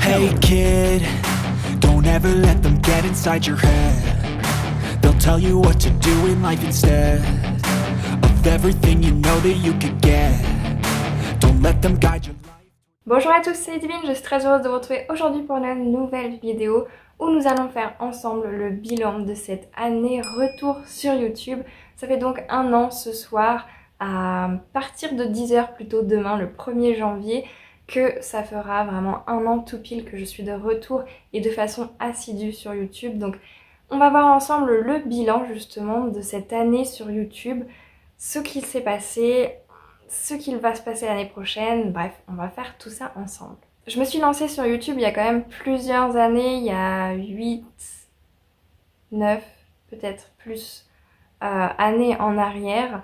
Hey kid, don't ever let them get inside your head. They'll tell you what to do in life instead of everything you know that you could get. Don't let them guide your life. Bonjour à tous, c'est Divine, je suis très heureuse de vous retrouver aujourd'hui pour une nouvelle vidéo où nous allons faire ensemble le bilan de cette année retour sur YouTube. Ça fait donc un an ce soir, à partir de 10 h plutôt demain, le 1er janvier, que ça fera vraiment un an tout pile que je suis de retour et de façon assidue sur YouTube. Donc on va voir ensemble le bilan justement de cette année sur YouTube, ce qu'il s'est passé, ce qu'il va se passer l'année prochaine, bref, on va faire tout ça ensemble. Je me suis lancée sur YouTube il y a quand même plusieurs années, il y a 8, 9, peut-être plus années en arrière.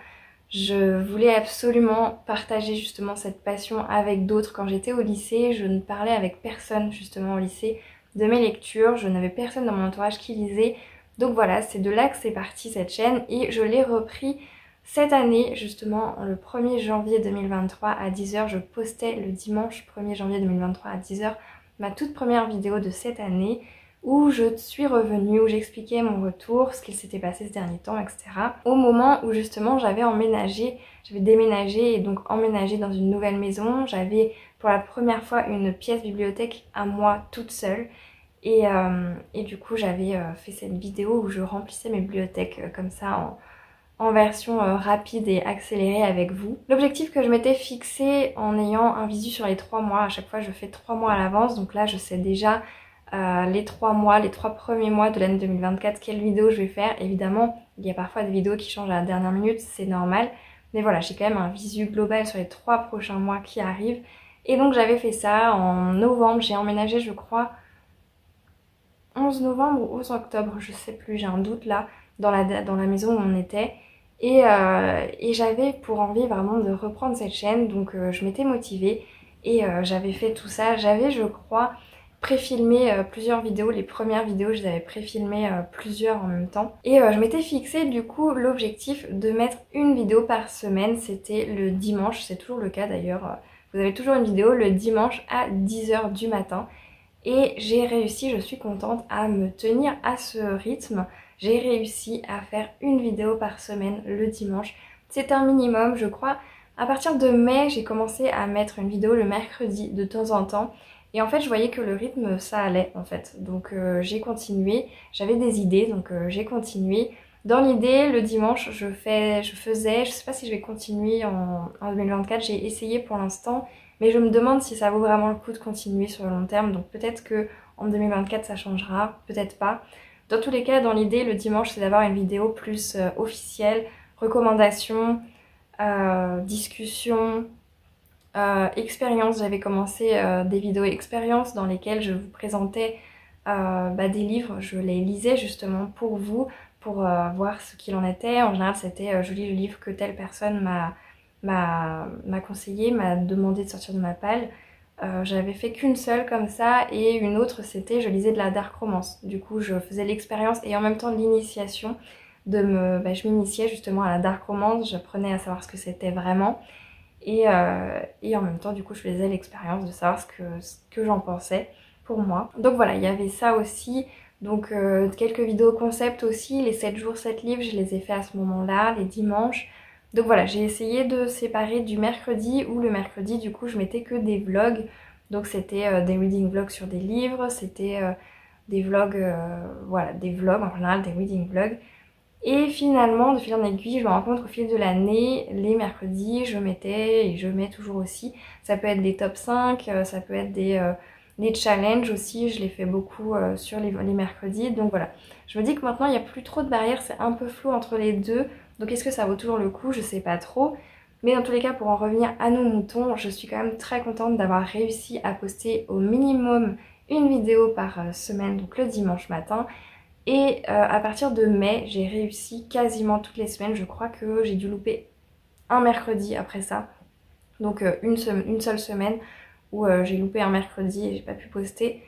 Je voulais absolument partager justement cette passion avec d'autres. Quand j'étais au lycée, je ne parlais avec personne justement au lycée de mes lectures, je n'avais personne dans mon entourage qui lisait. Donc voilà, c'est de là que c'est parti cette chaîne et je l'ai repris cette année, justement, le 1er janvier 2023 à 10 h, je postais le dimanche 1er janvier 2023 à 10 h ma toute première vidéo de cette année où je suis revenue, où j'expliquais mon retour, ce qu'il s'était passé ce dernier temps, etc. Au moment où justement j'avais déménagé et donc emménagé dans une nouvelle maison. J'avais pour la première fois une pièce bibliothèque à moi toute seule. Et du coup j'avais fait cette vidéo où je remplissais mes bibliothèques comme ça en version rapide et accélérée avec vous. L'objectif que je m'étais fixé en ayant un visu sur les 3 mois, à chaque fois je fais 3 mois à l'avance, donc là je sais déjà les 3 mois, les 3 premiers mois de l'année 2024, quelle vidéo je vais faire. Évidemment, il y a parfois des vidéos qui changent à la dernière minute, c'est normal, mais voilà, j'ai quand même un visu global sur les 3 prochains mois qui arrivent. Et donc j'avais fait ça en novembre, j'ai emménagé je crois 11 novembre ou 11 octobre, je sais plus, j'ai un doute là, dans la maison où on était. Et j'avais pour envie vraiment de reprendre cette chaîne, donc je m'étais motivée et j'avais fait tout ça. J'avais, je crois, préfilmé plusieurs vidéos. Les premières vidéos, je les avais préfilmées plusieurs en même temps. Et je m'étais fixé du coup l'objectif de mettre une vidéo par semaine. C'était le dimanche, c'est toujours le cas d'ailleurs. Vous avez toujours une vidéo le dimanche à 10 h du matin. Et j'ai réussi, je suis contente, à me tenir à ce rythme. J'ai réussi à faire une vidéo par semaine le dimanche. C'est un minimum, je crois. À partir de mai, j'ai commencé à mettre une vidéo le mercredi de temps en temps. Et en fait, je voyais que le rythme, ça allait en fait. Donc j'ai continué. J'avais des idées, donc j'ai continué. Dans l'idée, le dimanche, je faisais, je sais pas si je vais continuer en 2024. J'ai essayé pour l'instant. Mais je me demande si ça vaut vraiment le coup de continuer sur le long terme. Donc peut-être que en 2024 ça changera, peut-être pas. Dans tous les cas, dans l'idée, le dimanche, c'est d'avoir une vidéo plus officielle, recommandations, discussions, expériences. J'avais commencé des vidéos expériences dans lesquelles je vous présentais des livres. Je les lisais justement pour vous, pour voir ce qu'il en était. En général, c'était je lis le livre que telle personne m'a conseillé, m'a demandé de sortir de ma palle. J'avais fait qu'une seule comme ça et une autre c'était je lisais de la dark romance. Du coup je faisais l'expérience et en même temps l'initiation je m'initiais justement à la dark romance, j'apprenais à savoir ce que c'était vraiment et en même temps du coup je faisais l'expérience de savoir ce que j'en pensais pour moi. Donc voilà, il y avait ça aussi. Donc quelques vidéos concept aussi, les 7 jours 7 livres je les ai fait à ce moment-là, les dimanches. Donc voilà, j'ai essayé de séparer du mercredi où le mercredi du coup je mettais que des vlogs. Donc c'était des reading vlogs sur des livres, c'était des vlogs, voilà, des vlogs en général, des reading vlogs. Et finalement, de fil en aiguille, je me rends compte qu'au fil de l'année, les mercredis, je mettais, et je mets toujours aussi, ça peut être des top 5, ça peut être des challenges aussi, je les fais beaucoup sur les mercredis. Donc voilà, je me dis que maintenant il n'y a plus trop de barrières, c'est un peu flou entre les deux. Donc est-ce que ça vaut toujours le coup? Je sais pas trop. Mais dans tous les cas, pour en revenir à nos moutons, je suis quand même très contente d'avoir réussi à poster au minimum une vidéo par semaine, donc le dimanche matin. Et à partir de mai, j'ai réussi quasiment toutes les semaines. Je crois que j'ai dû louper un mercredi après ça. Donc une seule semaine où j'ai loupé un mercredi et j'ai pas pu poster.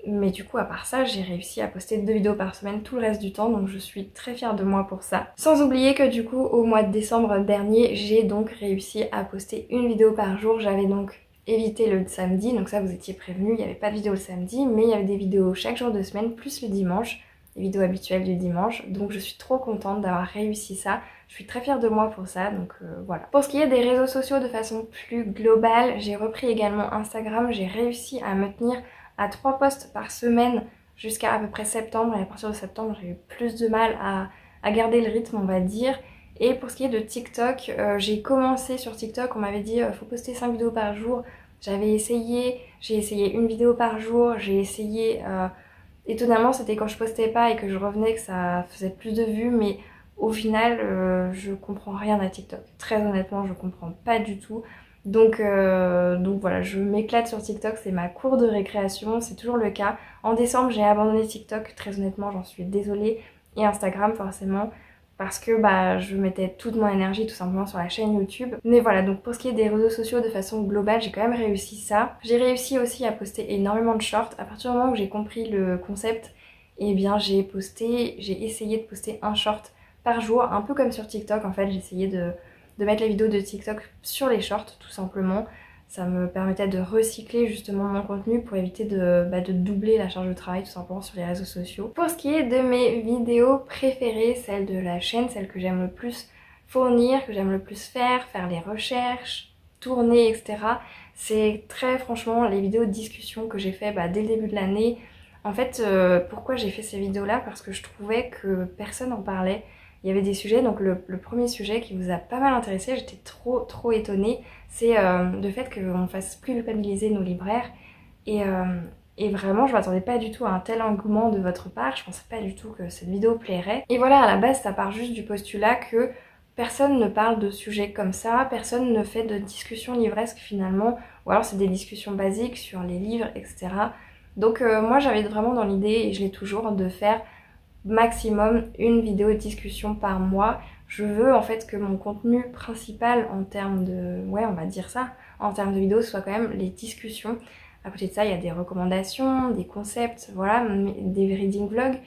Mais du coup à part ça j'ai réussi à poster 2 vidéos par semaine tout le reste du temps, donc je suis très fière de moi pour ça. Sans oublier que du coup au mois de décembre dernier j'ai donc réussi à poster une vidéo par jour. J'avais donc éviter le samedi, donc ça vous étiez prévenus, il n'y avait pas de vidéo le samedi, mais il y avait des vidéos chaque jour de semaine, plus le dimanche, les vidéos habituelles du dimanche, donc je suis trop contente d'avoir réussi ça, je suis très fière de moi pour ça, donc voilà. Pour ce qui est des réseaux sociaux de façon plus globale, j'ai repris également Instagram, j'ai réussi à me tenir à 3 posts par semaine jusqu'à peu près septembre, et à partir de septembre j'ai eu plus de mal à garder le rythme on va dire. Et pour ce qui est de TikTok, j'ai commencé sur TikTok, on m'avait dit faut poster 5 vidéos par jour. J'avais essayé, j'ai essayé une vidéo par jour, j'ai essayé... étonnamment c'était quand je postais pas et que je revenais que ça faisait plus de vues, mais au final je comprends rien à TikTok. Très honnêtement je comprends pas du tout. Donc voilà, je m'éclate sur TikTok, c'est ma cour de récréation, c'est toujours le cas. En décembre j'ai abandonné TikTok, très honnêtement j'en suis désolée. Et Instagram forcément. Parce que je mettais toute mon énergie tout simplement sur la chaîne YouTube. Mais voilà, donc pour ce qui est des réseaux sociaux de façon globale, j'ai quand même réussi ça. J'ai réussi aussi à poster énormément de shorts. À partir du moment où j'ai compris le concept, eh bien j'ai essayé de poster un short par jour, un peu comme sur TikTok en fait. J'ai essayé de mettre les vidéos de TikTok sur les shorts tout simplement. Ça me permettait de recycler justement mon contenu pour éviter de doubler la charge de travail tout simplement sur les réseaux sociaux. Pour ce qui est de mes vidéos préférées, celles de la chaîne, celles que j'aime le plus fournir, que j'aime le plus faire les recherches, tourner, etc. C'est très franchement les vidéos de discussion que j'ai fait dès le début de l'année. En fait, pourquoi j'ai fait ces vidéos-là? Parce que je trouvais que personne n'en parlait. Il y avait des sujets, donc le premier sujet qui vous a pas mal intéressé, j'étais trop étonnée, c'est le fait qu'on fasse plus culpabiliser nos libraires. Et vraiment, je m'attendais pas du tout à un tel engouement de votre part, je pensais pas du tout que cette vidéo plairait. Et voilà, à la base, ça part juste du postulat que personne ne parle de sujets comme ça, personne ne fait de discussions livresques finalement, ou alors c'est des discussions basiques sur les livres, etc. Donc moi j'avais vraiment dans l'idée, et je l'ai toujours, de faire maximum une vidéo de discussion par mois. Je veux en fait que mon contenu principal en termes de... ouais, on va dire ça, en termes de vidéos, soit quand même les discussions. À côté de ça, il y a des recommandations, des concepts, voilà, des reading vlogs.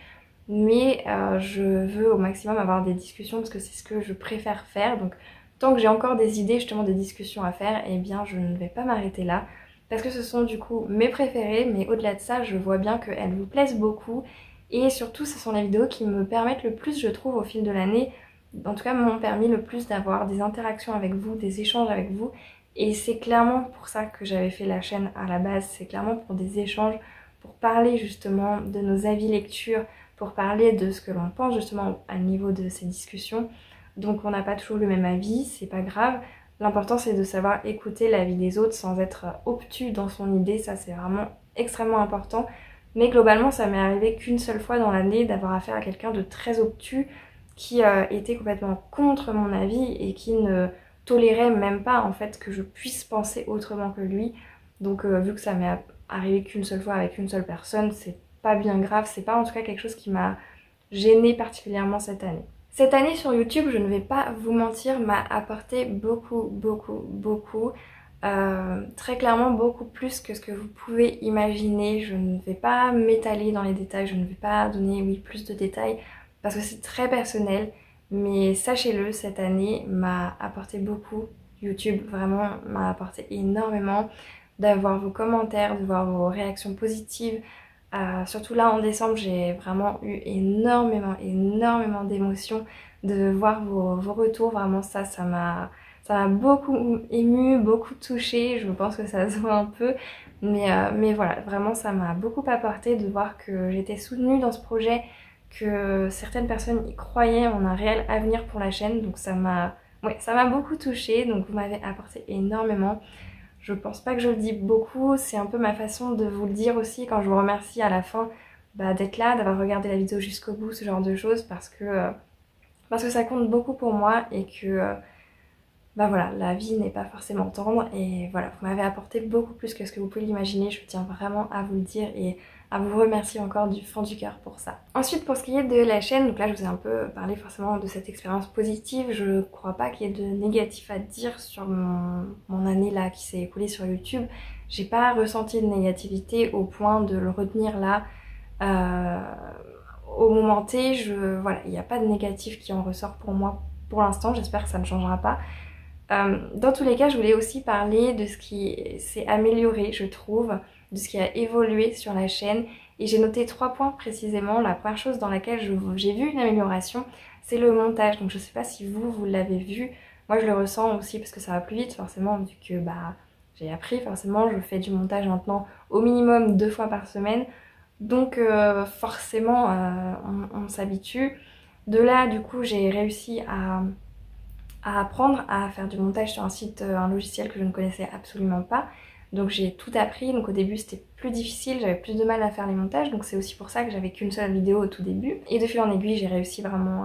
Mais je veux au maximum avoir des discussions parce que c'est ce que je préfère faire. Donc tant que j'ai encore des idées justement de discussions à faire, eh bien je ne vais pas m'arrêter là. Parce que ce sont du coup mes préférées, mais au-delà de ça, je vois bien qu'elles vous plaisent beaucoup. Et surtout, ce sont les vidéos qui me permettent le plus, je trouve, au fil de l'année, en tout cas m'ont permis le plus d'avoir des interactions avec vous, des échanges avec vous. Et c'est clairement pour ça que j'avais fait la chaîne à la base, c'est clairement pour des échanges, pour parler justement de nos avis lecture, pour parler de ce que l'on pense justement à niveau de ces discussions. Donc on n'a pas toujours le même avis, c'est pas grave. L'important c'est de savoir écouter l'avis des autres sans être obtus dans son idée, ça c'est vraiment extrêmement important. Mais globalement, ça m'est arrivé qu'une seule fois dans l'année d'avoir affaire à quelqu'un de très obtus qui était complètement contre mon avis et qui ne tolérait même pas en fait que je puisse penser autrement que lui. Donc vu que ça m'est arrivé qu'une seule fois avec une seule personne, c'est pas bien grave, c'est pas en tout cas quelque chose qui m'a gênée particulièrement cette année. Cette année sur YouTube, je ne vais pas vous mentir, m'a apporté beaucoup. Très clairement beaucoup plus que ce que vous pouvez imaginer. Je ne vais pas m'étaler dans les détails, je ne vais pas donner plus de détails parce que c'est très personnel, mais sachez-le, cette année m'a apporté beaucoup. YouTube vraiment m'a apporté énormément, d'avoir vos commentaires, de voir vos réactions positives. Surtout là en décembre, j'ai vraiment eu énormément d'émotions, de voir vos retours, vraiment ça m'a beaucoup émue, beaucoup touchée, je pense que ça se voit un peu, mais voilà, vraiment ça m'a beaucoup apporté de voir que j'étais soutenue dans ce projet, que certaines personnes y croyaient en un réel avenir pour la chaîne, donc ça m'a beaucoup touchée, donc vous m'avez apporté énormément. Je pense pas que je le dis beaucoup, c'est un peu ma façon de vous le dire aussi quand je vous remercie à la fin d'être là, d'avoir regardé la vidéo jusqu'au bout, ce genre de choses, parce que ça compte beaucoup pour moi et que voilà, la vie n'est pas forcément tendre et voilà, vous m'avez apporté beaucoup plus que ce que vous pouvez l'imaginer, je tiens vraiment à vous le dire et à vous remercier encore du fond du cœur pour ça. Ensuite, pour ce qui est de la chaîne, donc là je vous ai un peu parlé forcément de cette expérience positive, je crois pas qu'il y ait de négatif à dire sur mon année là qui s'est écoulée sur YouTube. J'ai pas ressenti de négativité au point de le retenir là. Au moment T, voilà, il n'y a pas de négatif qui en ressort pour moi pour l'instant, j'espère que ça ne changera pas. Dans tous les cas, je voulais aussi parler de ce qui s'est amélioré, je trouve, de ce qui a évolué sur la chaîne. Et j'ai noté 3 points précisément. La première chose dans laquelle j'ai vu une amélioration, c'est le montage. Donc je sais pas si vous l'avez vu. Moi je le ressens aussi parce que ça va plus vite forcément vu que j'ai appris forcément. Je fais du montage maintenant au minimum 2 fois par semaine. Donc forcément on s'habitue. De là du coup j'ai réussi à apprendre à faire du montage sur un site, un logiciel que je ne connaissais absolument pas. Donc j'ai tout appris, donc au début c'était plus difficile, j'avais plus de mal à faire les montages, donc c'est aussi pour ça que j'avais qu'une seule vidéo au tout début. Et de fil en aiguille j'ai réussi vraiment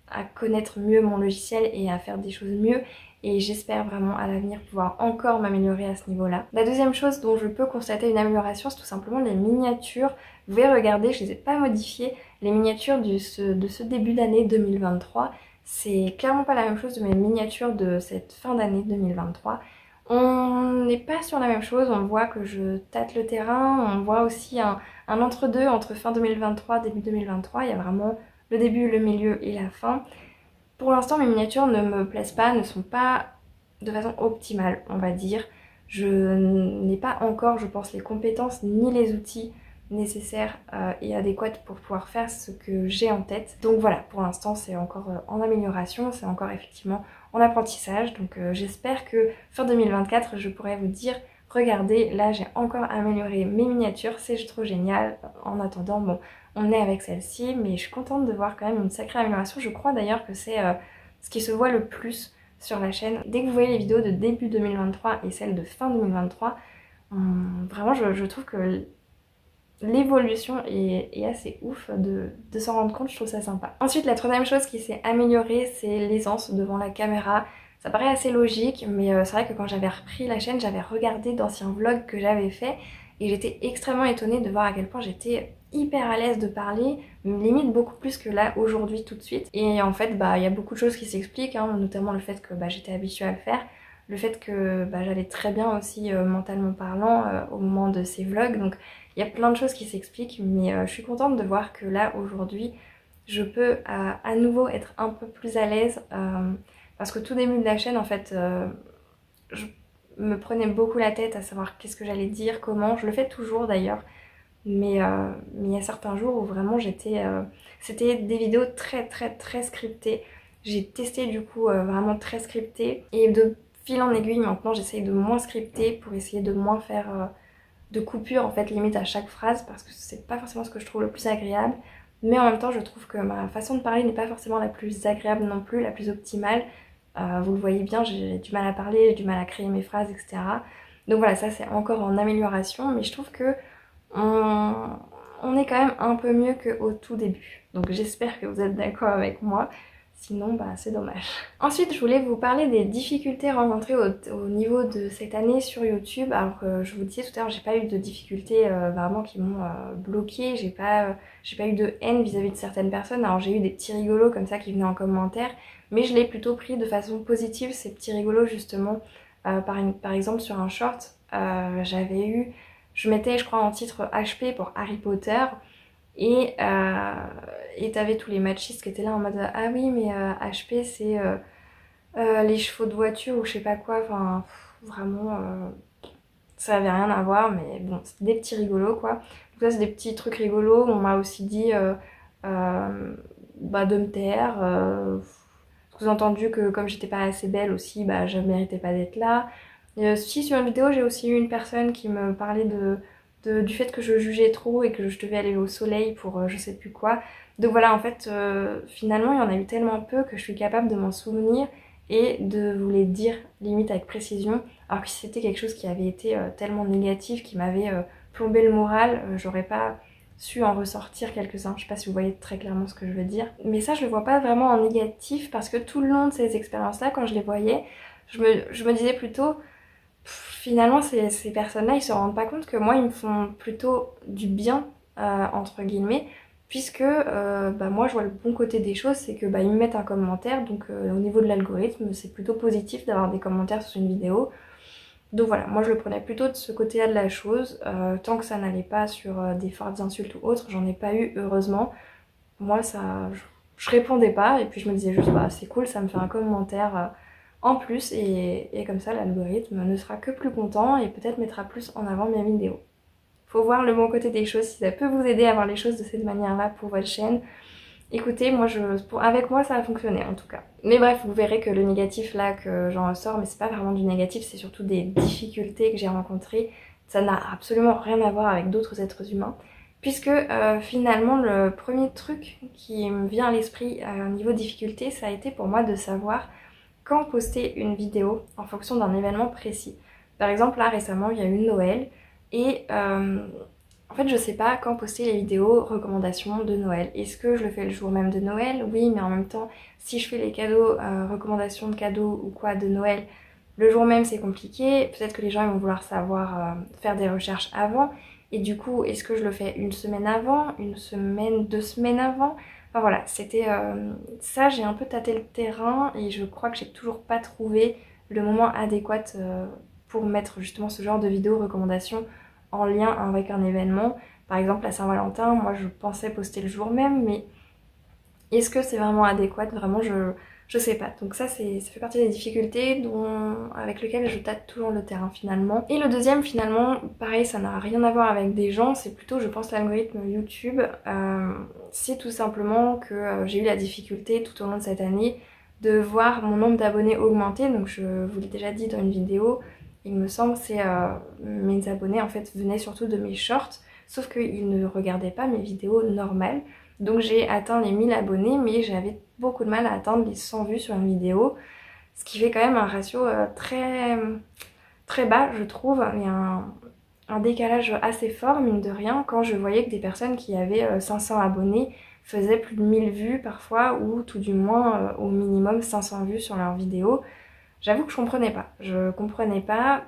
à connaître mieux mon logiciel et à faire des choses mieux. Et j'espère vraiment à l'avenir pouvoir encore m'améliorer à ce niveau-là. La deuxième chose dont je peux constater une amélioration, c'est tout simplement les miniatures. Vous pouvez regarder, je ne les ai pas modifiées, les miniatures de ce début d'année 2023. C'est clairement pas la même chose de mes miniatures de cette fin d'année 2023. On n'est pas sur la même chose, on voit que je tâte le terrain, on voit aussi un entre-deux entre fin 2023 début 2023. Il y a vraiment le début, le milieu et la fin. Pour l'instant mes miniatures ne me plaisent pas, ne sont pas de façon optimale on va dire. Je n'ai pas encore je pense les compétences ni les outils nécessaires et adéquates pour pouvoir faire ce que j'ai en tête. Donc voilà, pour l'instant c'est encore en amélioration, c'est encore effectivement en apprentissage. Donc j'espère que fin 2024 je pourrai vous dire regardez, là j'ai encore amélioré mes miniatures, c'est trop génial. En attendant, bon, on est avec celle-ci, mais je suis contente de voir quand même une sacrée amélioration. Je crois d'ailleurs que c'est ce qui se voit le plus sur la chaîne. Dès que vous voyez les vidéos de début 2023 et celles de fin 2023, vraiment je trouve que l'évolution est assez ouf de s'en rendre compte, je trouve ça sympa. Ensuite, la troisième chose qui s'est améliorée, c'est l'aisance devant la caméra. Ça paraît assez logique, mais c'est vrai que quand j'avais repris la chaîne, j'avais regardé d'anciens vlogs que j'avais fait et j'étais extrêmement étonnée de voir à quel point j'étais hyper à l'aise de parler, limite beaucoup plus que là aujourd'hui tout de suite. Et en fait, il y a beaucoup de choses qui s'expliquent, hein, notamment le fait que j'étais habituée à le faire, le fait que j'allais très bien aussi mentalement parlant au moment de ces vlogs. Donc il y a plein de choses qui s'expliquent, mais je suis contente de voir que là aujourd'hui je peux à nouveau être un peu plus à l'aise parce que tout début de la chaîne en fait je me prenais beaucoup la tête à savoir qu'est-ce que j'allais dire, comment, je le fais toujours d'ailleurs, mais il y a certains jours où vraiment c'était des vidéos très scriptées. J'ai testé du coup vraiment très scripté et de fil en aiguille maintenant j'essaye de moins scripter pour essayer de moins faire de coupures en fait limite à chaque phrase parce que c'est pas forcément ce que je trouve le plus agréable, mais en même temps je trouve que ma façon de parler n'est pas forcément la plus agréable non plus, la plus optimale. Vous le voyez bien, j'ai du mal à parler, j'ai du mal à créer mes phrases, etc. Donc voilà, ça c'est encore en amélioration, mais je trouve que on est quand même un peu mieux qu'au tout début. Donc j'espère que vous êtes d'accord avec moi. Sinon, c'est dommage. Ensuite, je voulais vous parler des difficultés rencontrées au niveau de cette année sur YouTube. Alors que je vous disais tout à l'heure, j'ai pas eu de difficultés vraiment qui m'ont bloquée. J'ai pas eu de haine vis-à-vis de certaines personnes. Alors j'ai eu des petits rigolos comme ça qui venaient en commentaire. Mais je l'ai plutôt pris de façon positive, ces petits rigolos justement. Par exemple, sur un short, je mettais, je crois, en titre HP pour Harry Potter. Et t'avais tous les machistes qui étaient là en mode ah oui mais HP c'est les chevaux de voiture ou je sais pas quoi, enfin vraiment ça avait rien à voir, mais bon c'était des petits rigolos quoi. Donc ça c'est des petits trucs rigolos. On m'a aussi dit de me taire, sous-entendu que comme j'étais pas assez belle aussi, je méritais pas d'être là. Si sur une vidéo j'ai aussi eu une personne qui me parlait du fait que je jugeais trop et que je devais aller au soleil pour je sais plus quoi. Donc voilà, en fait finalement il y en a eu tellement peu que je suis capable de m'en souvenir et de vous les dire limite avec précision, alors que si c'était quelque chose qui avait été tellement négatif, qui m'avait plombé le moral, j'aurais pas su en ressortir quelques-uns. Je sais pas si vous voyez très clairement ce que je veux dire, mais ça je le vois pas vraiment en négatif parce que tout le long de ces expériences là, quand je les voyais, je me disais plutôt finalement ces personnes-là ils se rendent pas compte que moi ils me font plutôt du bien entre guillemets, puisque moi je vois le bon côté des choses, c'est que ils me mettent un commentaire, donc au niveau de l'algorithme c'est plutôt positif d'avoir des commentaires sur une vidéo. Donc voilà, moi je le prenais plutôt de ce côté-là de la chose, tant que ça n'allait pas sur des fortes insultes ou autres, j'en ai pas eu heureusement. Moi ça, je répondais pas et puis je me disais juste c'est cool, ça me fait un commentaire. en plus et comme ça l'algorithme ne sera que plus content et peut-être mettra plus en avant mes vidéos. Faut voir le bon côté des choses, si ça peut vous aider à voir les choses de cette manière-là pour votre chaîne. Écoutez, moi avec moi ça a fonctionné en tout cas. Mais bref, vous verrez que le négatif là que j'en ressors, mais c'est pas vraiment du négatif, c'est surtout des difficultés que j'ai rencontrées. Ça n'a absolument rien à voir avec d'autres êtres humains. Puisque finalement le premier truc qui me vient à l'esprit au niveau difficulté, ça a été pour moi de savoir quand poster une vidéo en fonction d'un événement précis. Par exemple là récemment il y a eu Noël et en fait je sais pas quand poster les vidéos recommandations de Noël. Est-ce que je le fais le jour même de Noël? Oui, mais en même temps si je fais les cadeaux, recommandations de cadeaux ou quoi de Noël, le jour même c'est compliqué. Peut-être que les gens ils vont vouloir savoir faire des recherches avant. Et du coup, est-ce que je le fais une semaine avant, une semaine, 2 semaines avant? Enfin voilà, c'était ça, j'ai un peu tâté le terrain et je crois que j'ai toujours pas trouvé le moment adéquat pour mettre justement ce genre de vidéo recommandation en lien avec un événement. Par exemple, la Saint-Valentin, moi je pensais poster le jour même, mais est-ce que c'est vraiment adéquat? Vraiment, je sais pas. Donc ça fait partie des difficultés avec lesquelles je tâte toujours le terrain finalement. Et le deuxième finalement, pareil, ça n'a rien à voir avec des gens, c'est plutôt je pense l'algorithme YouTube. C'est tout simplement que j'ai eu la difficulté tout au long de cette année de voir mon nombre d'abonnés augmenter. Donc je vous l'ai déjà dit dans une vidéo, il me semble c'est mes abonnés en fait venaient surtout de mes shorts, sauf qu'ils ne regardaient pas mes vidéos normales. Donc j'ai atteint les 1000 abonnés, mais j'avais beaucoup de mal à atteindre les 100 vues sur une vidéo, ce qui fait quand même un ratio très bas je trouve, il y a un décalage assez fort mine de rien quand je voyais que des personnes qui avaient 500 abonnés faisaient plus de 1000 vues parfois, ou tout du moins au minimum 500 vues sur leurs vidéos. J'avoue que je comprenais pas.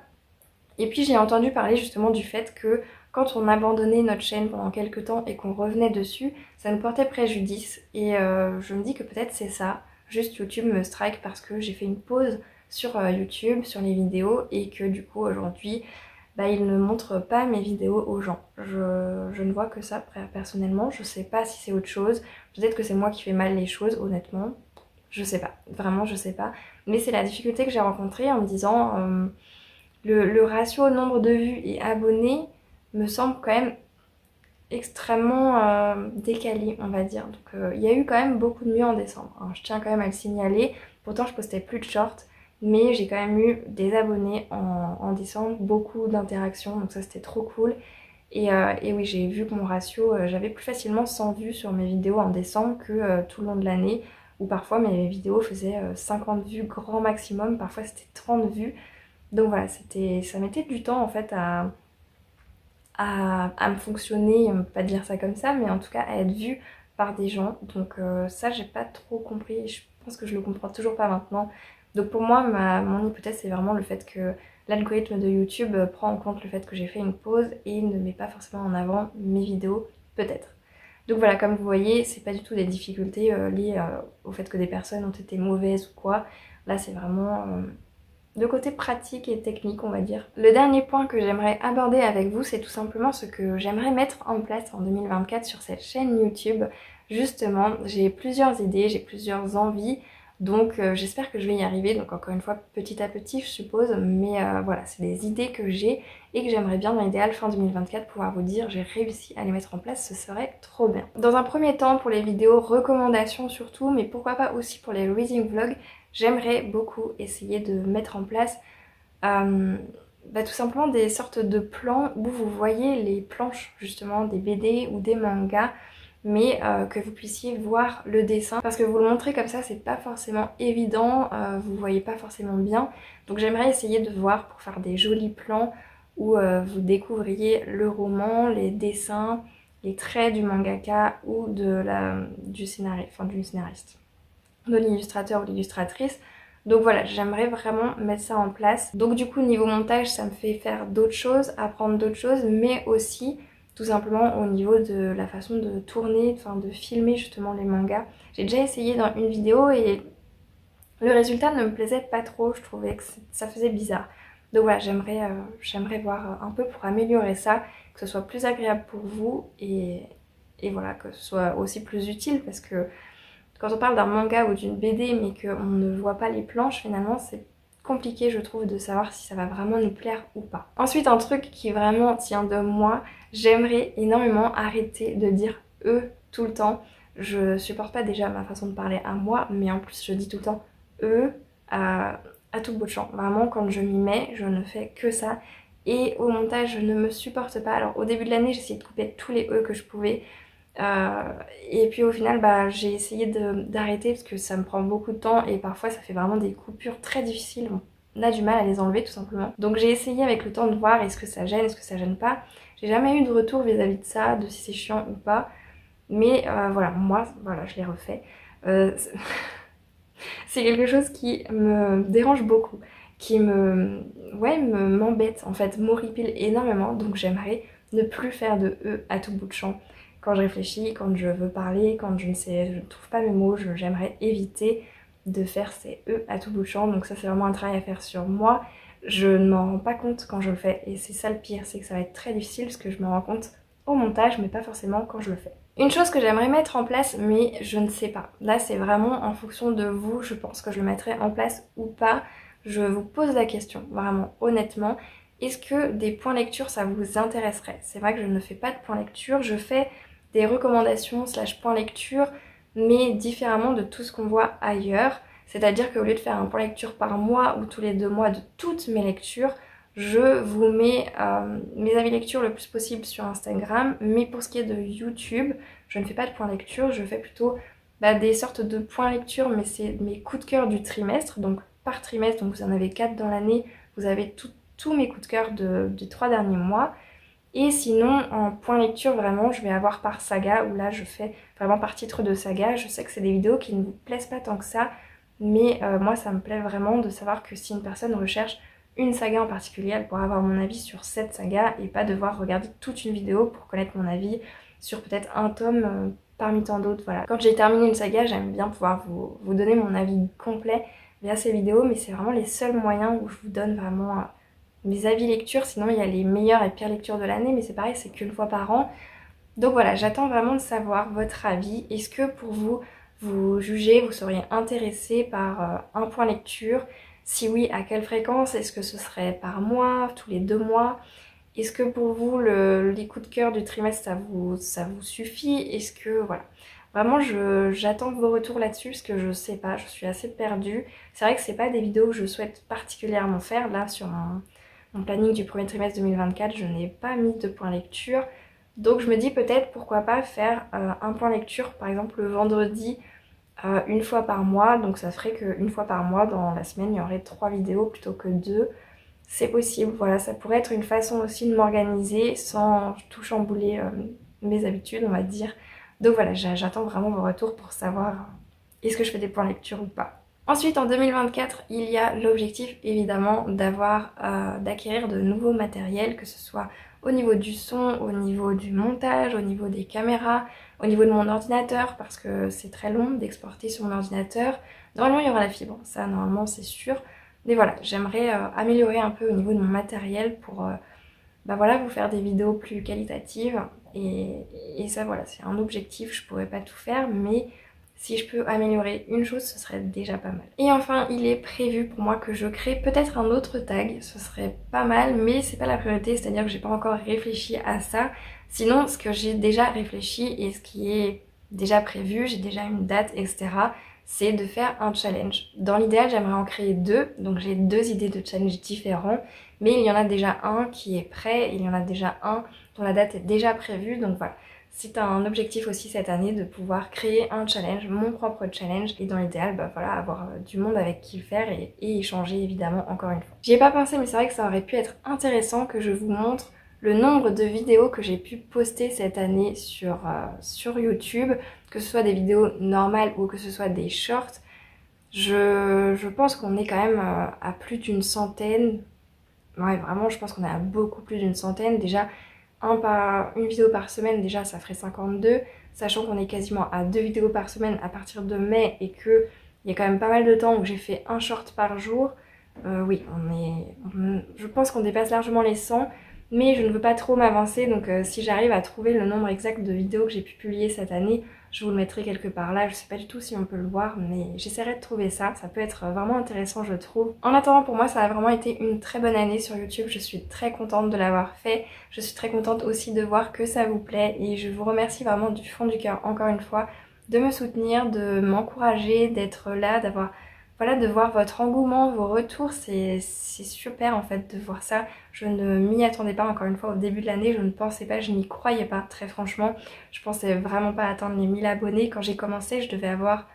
Et puis j'ai entendu parler justement du fait que quand on abandonnait notre chaîne pendant quelques temps et qu'on revenait dessus, ça nous portait préjudice. Et je me dis que peut-être c'est ça. Juste YouTube me strike parce que j'ai fait une pause sur YouTube, sur les vidéos, et que du coup aujourd'hui, bah, il ne montre pas mes vidéos aux gens. Je ne vois que ça personnellement. Je sais pas si c'est autre chose. Peut-être que c'est moi qui fais mal les choses, honnêtement. Je sais pas. Vraiment, je sais pas. Mais c'est la difficulté que j'ai rencontrée en me disant... le ratio nombre de vues et abonnés me semble quand même extrêmement décalé, on va dire. Donc il y a eu quand même beaucoup de mieux en décembre, hein. Je tiens quand même à le signaler. Pourtant je postais plus de shorts, mais j'ai quand même eu des abonnés en décembre, beaucoup d'interactions, donc ça c'était trop cool. Et oui, j'ai vu que mon ratio, j'avais plus facilement 100 vues sur mes vidéos en décembre que tout le long de l'année, où parfois mes vidéos faisaient 50 vues grand maximum, parfois c'était 30 vues. Donc voilà, ça mettait du temps en fait à me fonctionner, pas dire ça comme ça, mais en tout cas à être vue par des gens. Donc ça j'ai pas trop compris, je pense que je le comprends toujours pas maintenant. Donc pour moi, mon hypothèse c'est vraiment le fait que l'algorithme de YouTube prend en compte le fait que j'ai fait une pause et ne met pas forcément en avant mes vidéos, peut-être. Donc voilà, comme vous voyez, c'est pas du tout des difficultés liées au fait que des personnes ont été mauvaises ou quoi. Là c'est vraiment... de côté pratique et technique, on va dire. Le dernier point que j'aimerais aborder avec vous, c'est tout simplement ce que j'aimerais mettre en place en 2024 sur cette chaîne YouTube. Justement, j'ai plusieurs idées, j'ai plusieurs envies, donc j'espère que je vais y arriver. Donc encore une fois, petit à petit, je suppose, mais voilà, c'est des idées que j'ai et que j'aimerais bien dans l'idéal fin 2024 pouvoir vous dire j'ai réussi à les mettre en place, ce serait trop bien. Dans un premier temps, pour les vidéos recommandations surtout, mais pourquoi pas aussi pour les reading vlogs, j'aimerais beaucoup essayer de mettre en place tout simplement des sortes de plans où vous voyez les planches justement des BD ou des mangas, mais que vous puissiez voir le dessin, parce que vous le montrez comme ça c'est pas forcément évident, vous voyez pas forcément bien. Donc j'aimerais essayer de voir pour faire des jolis plans où vous découvriez le roman, les dessins, les traits du mangaka ou du scénariste, de l'illustrateur ou l'illustratrice. Donc voilà, j'aimerais vraiment mettre ça en place. Donc du coup niveau montage ça me fait faire d'autres choses, apprendre d'autres choses, mais aussi tout simplement au niveau de la façon de tourner, enfin de filmer justement les mangas. J'ai déjà essayé dans une vidéo et le résultat ne me plaisait pas trop, je trouvais que ça faisait bizarre. Donc voilà, j'aimerais voir un peu pour améliorer ça, que ce soit plus agréable pour vous et voilà, que ce soit aussi plus utile, parce que Quand on parle d'un manga ou d'une BD mais qu'on ne voit pas les planches, finalement c'est compliqué je trouve de savoir si ça va vraiment nous plaire ou pas. Ensuite un truc qui vraiment tient de moi, j'aimerais énormément arrêter de dire eux tout le temps. Je supporte pas déjà ma façon de parler à moi, mais en plus je dis tout le temps eux à tout bout de champ. Vraiment quand je m'y mets, je ne fais que ça. Et au montage je ne me supporte pas. Alors au début de l'année j'ai essayé de couper tous les eux que je pouvais. Et puis au final j'ai essayé d'arrêter parce que ça me prend beaucoup de temps et parfois ça fait vraiment des coupures très difficiles. On a du mal à les enlever tout simplement. Donc j'ai essayé avec le temps de voir est-ce que ça gêne, est-ce que ça gêne pas. J'ai jamais eu de retour vis-à-vis de ça, de si c'est chiant ou pas. Mais voilà, moi voilà, je l'ai refait. C'est quelque chose qui me dérange beaucoup, qui m'embête en fait, m'horripile énormément. Donc j'aimerais ne plus faire de E à tout bout de champ. Quand je réfléchis, quand je veux parler, quand je ne trouve pas mes mots, j'aimerais éviter de faire ces E à tout bout de champ. Donc ça c'est vraiment un travail à faire sur moi. Je ne m'en rends pas compte quand je le fais et c'est ça le pire, c'est que ça va être très difficile parce que je me rends compte au montage mais pas forcément quand je le fais. Une chose que j'aimerais mettre en place mais je ne sais pas. Là c'est vraiment en fonction de vous, je pense que je le mettrai en place ou pas. Je vous pose la question, vraiment honnêtement. Est-ce que des points lecture ça vous intéresserait? C'est vrai que je ne fais pas de points lecture, je fais des recommandations / points lecture mais différemment de tout ce qu'on voit ailleurs. C'est-à-dire qu'au lieu de faire un point lecture par mois ou tous les 2 mois de toutes mes lectures, je vous mets mes avis lecture le plus possible sur Instagram. Mais pour ce qui est de YouTube, je ne fais pas de point lecture, je fais plutôt des sortes de points lecture, mais c'est mes coups de cœur du trimestre. Donc par trimestre, donc vous en avez 4 dans l'année, vous avez tous mes coups de cœur des 3 derniers mois. Et sinon, en point lecture, vraiment, je vais avoir par saga, où là je fais vraiment par titre de saga. Je sais que c'est des vidéos qui ne vous plaisent pas tant que ça, mais moi ça me plaît vraiment de savoir que si une personne recherche une saga en particulier, elle pourra avoir mon avis sur cette saga et pas devoir regarder toute une vidéo pour connaître mon avis sur peut-être un tome parmi tant d'autres. Voilà. Quand j'ai terminé une saga, j'aime bien pouvoir vous donner mon avis complet via ces vidéos, mais c'est vraiment les seuls moyens où je vous donne vraiment mes avis lecture. Sinon il y a les meilleures et pires lectures de l'année, mais c'est pareil, c'est qu'une fois par an. Donc voilà, j'attends vraiment de savoir votre avis. Est-ce que pour vous, vous jugez, vous seriez intéressé par un point lecture? Si oui, à quelle fréquence? Est-ce que ce serait par mois, tous les 2 mois? Est-ce que pour vous, les coups de cœur du trimestre, ça vous suffit? Est-ce que, voilà. Vraiment, j'attends vos retours là-dessus parce que je sais pas, je suis assez perdue. C'est vrai que c'est pas des vidéos que je souhaite particulièrement faire. Là, sur mon planning du premier trimestre 2024, je n'ai pas mis de point lecture. Donc je me dis peut-être pourquoi pas faire un point lecture par exemple le vendredi une fois par mois. Donc ça ferait qu'une fois par mois dans la semaine il y aurait 3 vidéos plutôt que 2. C'est possible, voilà, ça pourrait être une façon aussi de m'organiser sans tout chambouler mes habitudes on va dire. Donc voilà, j'attends vraiment vos retours pour savoir est-ce que je fais des points lecture ou pas. Ensuite en 2024 il y a l'objectif évidemment d'acquérir de nouveaux matériels, que ce soit au niveau du son, au niveau du montage, au niveau des caméras, au niveau de mon ordinateur parce que c'est très long d'exporter sur mon ordinateur. Normalement il y aura la fibre, ça normalement c'est sûr. Mais voilà, j'aimerais améliorer un peu au niveau de mon matériel pour voilà, vous faire des vidéos plus qualitatives. Et ça voilà, c'est un objectif, je pourrais pas tout faire mais si je peux améliorer une chose, ce serait déjà pas mal. Et enfin, il est prévu pour moi que je crée peut-être un autre tag, ce serait pas mal, mais c'est pas la priorité, c'est-à-dire que j'ai pas encore réfléchi à ça. Sinon, ce que j'ai déjà réfléchi et ce qui est déjà prévu, j'ai déjà une date, etc., c'est de faire un challenge. Dans l'idéal, j'aimerais en créer 2, donc j'ai 2 idées de challenge différents, mais il y en a déjà un qui est prêt, il y en a déjà un dont la date est déjà prévue, donc voilà. C'est un objectif aussi cette année de pouvoir créer un challenge, mon propre challenge, et dans l'idéal, voilà, avoir du monde avec qui le faire et échanger évidemment encore une fois. J'y ai pas pensé mais c'est vrai que ça aurait pu être intéressant que je vous montre le nombre de vidéos que j'ai pu poster cette année sur YouTube, que ce soit des vidéos normales ou que ce soit des shorts. Je pense qu'on est quand même à plus d'une centaine. Ouais, vraiment, je pense qu'on est à beaucoup plus d'une centaine. Déjà, une vidéo par semaine, déjà ça ferait 52, sachant qu'on est quasiment à 2 vidéos par semaine à partir de mai et qu'il y a quand même pas mal de temps où j'ai fait un short par jour. Oui, je pense qu'on dépasse largement les 100. mais je ne veux pas trop m'avancer, donc si j'arrive à trouver le nombre exact de vidéos que j'ai pu publier cette année, je vous le mettrai quelque part là. Je sais pas du tout si on peut le voir, mais j'essaierai de trouver ça. Ça peut être vraiment intéressant, je trouve. En attendant, pour moi, ça a vraiment été une très bonne année sur YouTube. Je suis très contente de l'avoir fait. Je suis très contente aussi de voir que ça vous plaît. Et je vous remercie vraiment du fond du cœur, encore une fois, de me soutenir, de m'encourager, d'être là, d'avoir... Voilà, de voir votre engouement, vos retours, c'est super en fait de voir ça. Je ne m'y attendais pas, encore une fois, au début de l'année, je ne pensais pas, je n'y croyais pas, très franchement. Je pensais vraiment pas atteindre les 1000 abonnés. Quand j'ai commencé, je devais avoir,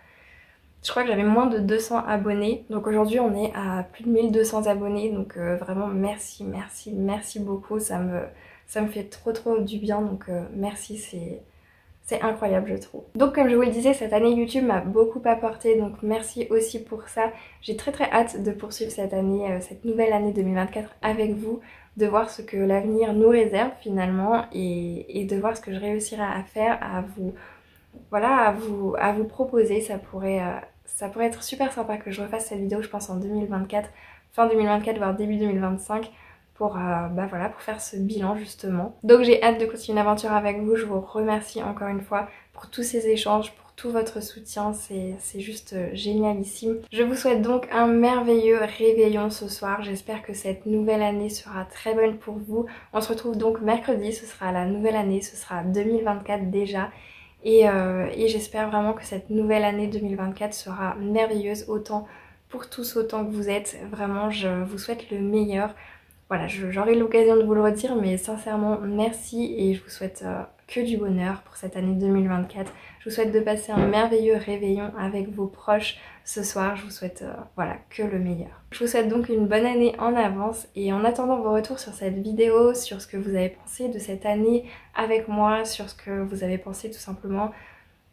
je crois que j'avais moins de 200 abonnés. Donc aujourd'hui, on est à plus de 1200 abonnés. Donc vraiment, merci, merci, merci beaucoup. Ça me fait trop du bien. Donc merci, c'est incroyable, je trouve. Donc comme je vous le disais, cette année YouTube m'a beaucoup apporté, donc merci aussi pour ça. J'ai très hâte de poursuivre cette année, cette nouvelle année 2024 avec vous, de voir ce que l'avenir nous réserve finalement et de voir ce que je réussirai à faire, à vous, voilà, à vous proposer. Ça pourrait être super sympa que je refasse cette vidéo, je pense en 2024, fin 2024 voire début 2025. Pour, voilà, pour faire ce bilan justement. Donc j'ai hâte de continuer l'aventure avec vous. Je vous remercie encore une fois pour tous ces échanges, pour tout votre soutien. C'est juste génialissime. Je vous souhaite donc un merveilleux réveillon ce soir. J'espère que cette nouvelle année sera très bonne pour vous. On se retrouve donc mercredi, ce sera la nouvelle année, ce sera 2024 déjà. Et j'espère vraiment que cette nouvelle année 2024 sera merveilleuse, autant pour tous, autant que vous êtes. Vraiment, je vous souhaite le meilleur. Voilà, j'aurai l'occasion de vous le redire, mais sincèrement, merci et je vous souhaite que du bonheur pour cette année 2024. Je vous souhaite de passer un merveilleux réveillon avec vos proches ce soir. Je vous souhaite voilà, que le meilleur. Je vous souhaite donc une bonne année en avance et en attendant vos retours sur cette vidéo, sur ce que vous avez pensé de cette année avec moi, sur ce que vous avez pensé tout simplement.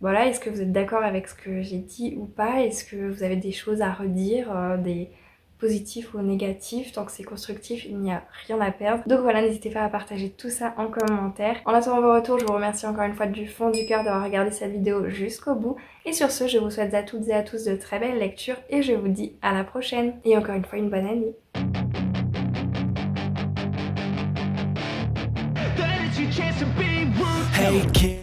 Voilà, est-ce que vous êtes d'accord avec ce que j'ai dit ou pas? Est-ce que vous avez des choses à redire, des positif ou négatif, tant que c'est constructif, il n'y a rien à perdre. Donc voilà, n'hésitez pas à partager tout ça en commentaire. En attendant vos retours, je vous remercie encore une fois du fond du cœur d'avoir regardé cette vidéo jusqu'au bout. Et sur ce, je vous souhaite à toutes et à tous de très belles lectures et je vous dis à la prochaine. Et encore une fois, une bonne année. Hey,